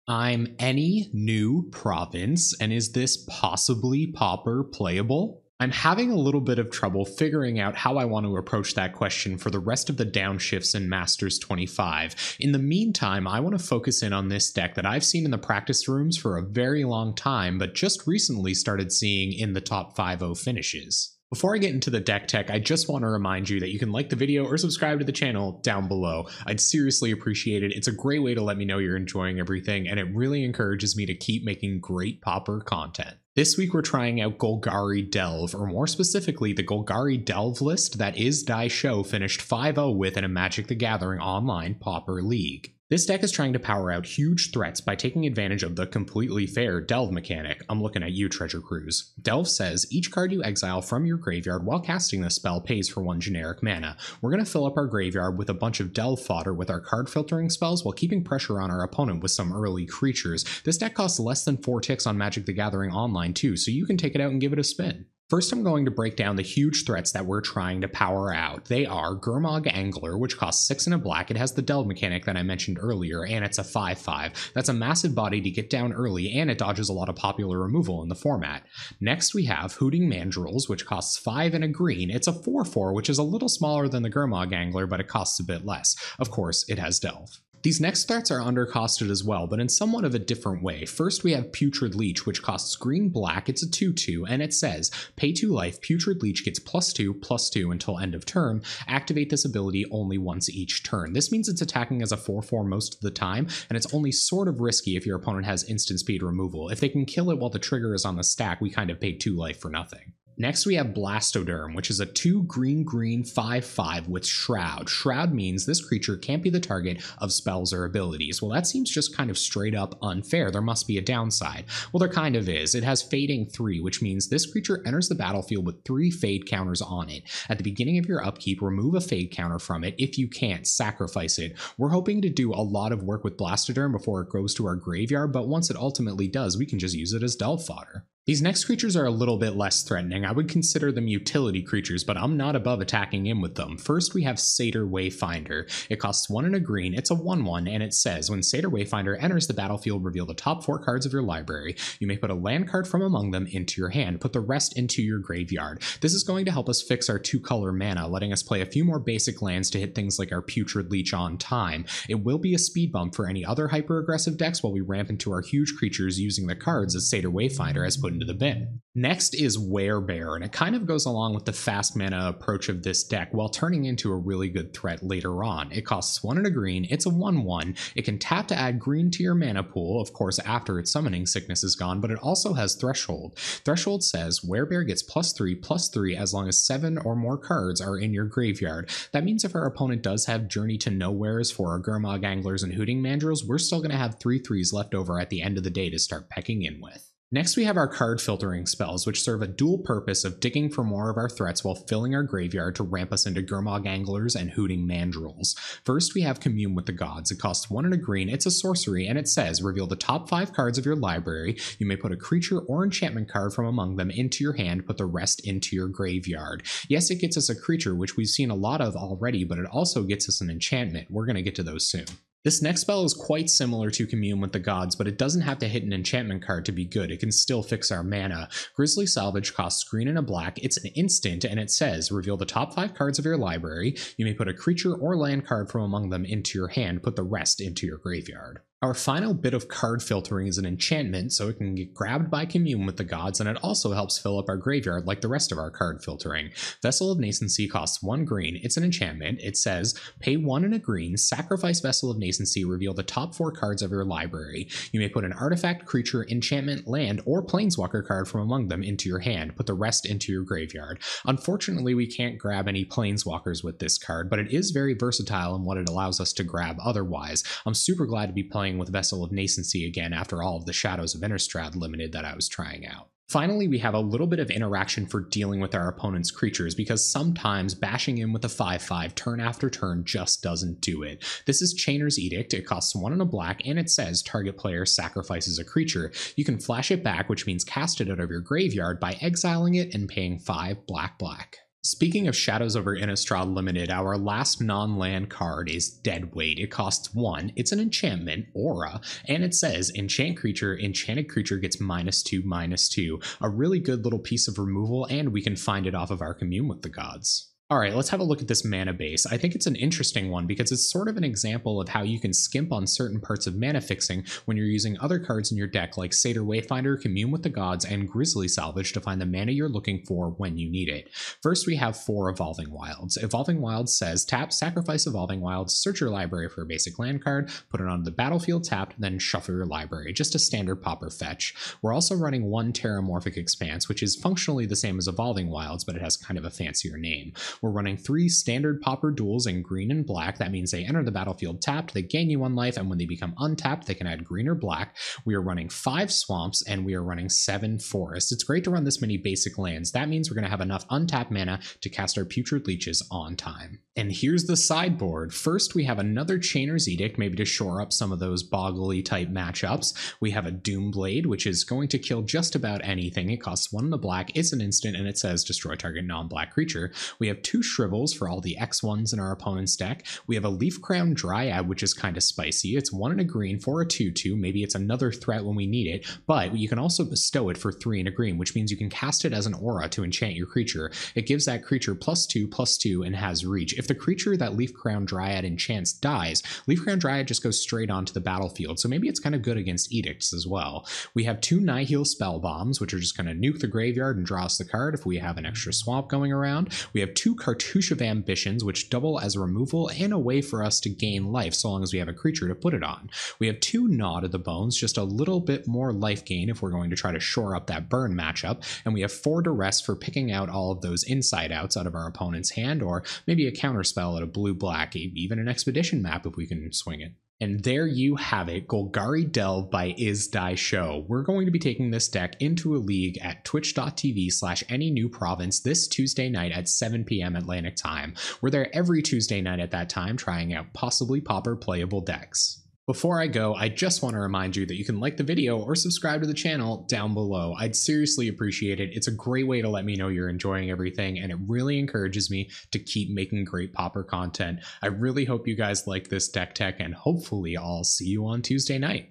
I'm Anynewprovince, and is this Possibly Pauper Playable? I'm having a little bit of trouble figuring out how I want to approach that question for the rest of the downshifts in Masters 25. In the meantime, I want to focus in on this deck that I've seen in the practice rooms for a very long time, but just recently started seeing in the top 5-0 finishes. Before I get into the deck tech, I just want to remind you that you can like the video or subscribe to the channel down below. I'd seriously appreciate it. It's a great way to let me know you're enjoying everything, and it really encourages me to keep making great Pauper content. This week we're trying out Golgari Delve, or more specifically the Golgari Delve list that Is Die Show finished 5-0 with in a Magic the Gathering online Pauper League. This deck is trying to power out huge threats by taking advantage of the completely fair Delve mechanic. I'm looking at you, Treasure Cruise. Delve says, each card you exile from your graveyard while casting this spell pays for 1 generic mana. We're going to fill up our graveyard with a bunch of Delve fodder with our card filtering spells while keeping pressure on our opponent with some early creatures. This deck costs less than 4 ticks on Magic the Gathering Online too, so you can take it out and give it a spin. First, I'm going to break down the huge threats that we're trying to power out. They are Gurmag Angler, which costs 6 and a black. It has the Delve mechanic that I mentioned earlier, and it's a 5/5. That's a massive body to get down early, and it dodges a lot of popular removal in the format. Next, we have Hooting Mandrels, which costs 5 and a green. It's a 4/4, which is a little smaller than the Gurmag Angler, but it costs a bit less. Of course, it has Delve. These next threats are undercosted as well, but in somewhat of a different way. First, we have Putrid Leech, which costs green-black. It's a 2/2, and it says, pay 2 life, Putrid Leech gets +2/+2 until end of turn. Activate this ability only once each turn. This means it's attacking as a 4/4 most of the time, and it's only sort of risky if your opponent has instant speed removal. If they can kill it while the trigger is on the stack, we kind of paid 2 life for nothing. Next, we have Blastoderm, which is a 2 green-green 5/5 with Shroud. Shroud means this creature can't be the target of spells or abilities. Well, that seems just kind of straight up unfair. There must be a downside. Well, there kind of is. It has Fading 3, which means this creature enters the battlefield with 3 fade counters on it. At the beginning of your upkeep, remove a fade counter from it. If you can't, sacrifice it. We're hoping to do a lot of work with Blastoderm before it goes to our graveyard, but once it ultimately does, we can just use it as Delve fodder. These next creatures are a little bit less threatening. I would consider them utility creatures, but I'm not above attacking in with them. First, we have Satyr Wayfinder. It costs 1 and a green, it's a 1/1, and it says, when Satyr Wayfinder enters the battlefield, reveal the top 4 cards of your library. You may put a land card from among them into your hand. Put the rest into your graveyard. This is going to help us fix our 2-color mana, letting us play a few more basic lands to hit things like our Putrid Leech on time. It will be a speed bump for any other hyper-aggressive decks while we ramp into our huge creatures using the cards as Satyr Wayfinder has put into the bin. Next is Werebear, and it kind of goes along with the fast mana approach of this deck while turning into a really good threat later on. It costs 1 and a green, it's a 1/1, it can tap to add green to your mana pool, of course after its summoning sickness is gone, but it also has Threshold. Threshold says Werebear gets +3/+3 as long as 7 or more cards are in your graveyard. That means if our opponent does have Journey to Nowheres for our Gurmag Anglers and Hooting Mandrels, we're still going to have 3/3s left over at the end of the day to start pecking in with. Next, we have our card filtering spells, which serve a dual purpose of digging for more of our threats while filling our graveyard to ramp us into Gurmag Anglers and Hooting Mandrels. First, we have Commune with the Gods. It costs 1 and a green, it's a sorcery, and it says, reveal the top 5 cards of your library. You may put a creature or enchantment card from among them into your hand, put the rest into your graveyard. Yes, it gets us a creature, which we've seen a lot of already, but it also gets us an enchantment. We're going to get to those soon. This next spell is quite similar to Commune with the Gods, but it doesn't have to hit an enchantment card to be good. It can still fix our mana. Grisly Salvage costs green and a black. It's an instant, and it says, reveal the top 5 cards of your library. You may put a creature or land card from among them into your hand. Put the rest into your graveyard. Our final bit of card filtering is an enchantment, so it can get grabbed by Commune with the Gods, and it also helps fill up our graveyard like the rest of our card filtering. Vessel of Nascency costs 1 green, it's an enchantment. It says, pay 1 and a green, sacrifice Vessel of Nascency, reveal the top 4 cards of your library. You may put an artifact, creature, enchantment, land, or planeswalker card from among them into your hand. Put the rest into your graveyard. Unfortunately, we can't grab any planeswalkers with this card, but it is very versatile in what it allows us to grab otherwise. I'm super glad to be playing with Vessel of Nascency again after all of the Shadows of Innistrad Limited that I was trying out. Finally, we have a little bit of interaction for dealing with our opponent's creatures, because sometimes bashing in with a 5/5 turn after turn just doesn't do it. This is Chainer's Edict. It costs 1 and a black, and it says target player sacrifices a creature. You can flash it back, which means cast it out of your graveyard by exiling it and paying 5 black. Speaking of Shadows over Innistrad Limited, our last non-land card is Deadweight. It costs 1, it's an enchantment, Aura, and it says enchanted creature gets -2/-2. A really good little piece of removal, and we can find it off of our Commune with the Gods. Alright, let's have a look at this mana base. I think it's an interesting one because it's sort of an example of how you can skimp on certain parts of mana fixing when you're using other cards in your deck like Satyr Wayfinder, Commune with the Gods, and Grizzly Salvage to find the mana you're looking for when you need it. First, we have 4 Evolving Wilds. Evolving Wilds says tap, sacrifice Evolving Wilds, search your library for a basic land card, put it onto the battlefield tapped, then shuffle your library. Just a standard Pauper fetch. We're also running 1 Terramorphic Expanse, which is functionally the same as Evolving Wilds, but it has kind of a fancier name. We're running 3 standard Pauper duels in green and black. That means they enter the battlefield tapped, they gain you 1 life, and when they become untapped, they can add green or black. We are running 5 swamps, and we are running 7 forests. It's great to run this many basic lands. That means we're going to have enough untapped mana to cast our Putrid Leeches on time. And here's the sideboard. First, we have another Chainer's Edict, maybe to shore up some of those boggly type matchups. We have a Doomblade, which is going to kill just about anything. It costs 1 in the black, it's an instant, and it says destroy target non-black creature. We have 2 Shrivels for all the X1s in our opponent's deck. We have a Leaf Crown Dryad, which is kind of spicy. It's 1 in a green for a 2/2. Maybe it's another threat when we need it, but you can also bestow it for 3 in a green, which means you can cast it as an aura to enchant your creature. It gives that creature +2/+2 and has reach. If the creature that Leaf Crown Dryad enchants dies, Leaf Crown Dryad just goes straight onto the battlefield, so maybe it's kind of good against edicts as well. We have 2 Nihil Spell Bombs, which are just going to nuke the graveyard and draw us the card if we have an extra swamp going around. We have 2 Cartouche of Ambitions, which double as a removal and a way for us to gain life so long as we have a creature to put it on. We have 2 Gnawed of the Bones, just a little bit more life gain if we're going to try to shore up that burn matchup, and we have 4 Duress for picking out all of those inside outs out of our opponent's hand, or maybe a counterspell at a blue-black, even an Expedition map if we can swing it. And there you have it, Golgari Delve by Is-Die-Show. We're going to be taking this deck into a league at twitch.tv/Anynewprovince this Tuesday night at 7 p.m. Atlantic time. We're there every Tuesday night at that time trying out Possibly Pauper Playable decks. Before I go, I just want to remind you that you can like the video or subscribe to the channel down below. I'd seriously appreciate it. It's a great way to let me know you're enjoying everything, and it really encourages me to keep making great Pauper content. I really hope you guys like this deck tech, and hopefully I'll see you on Tuesday night.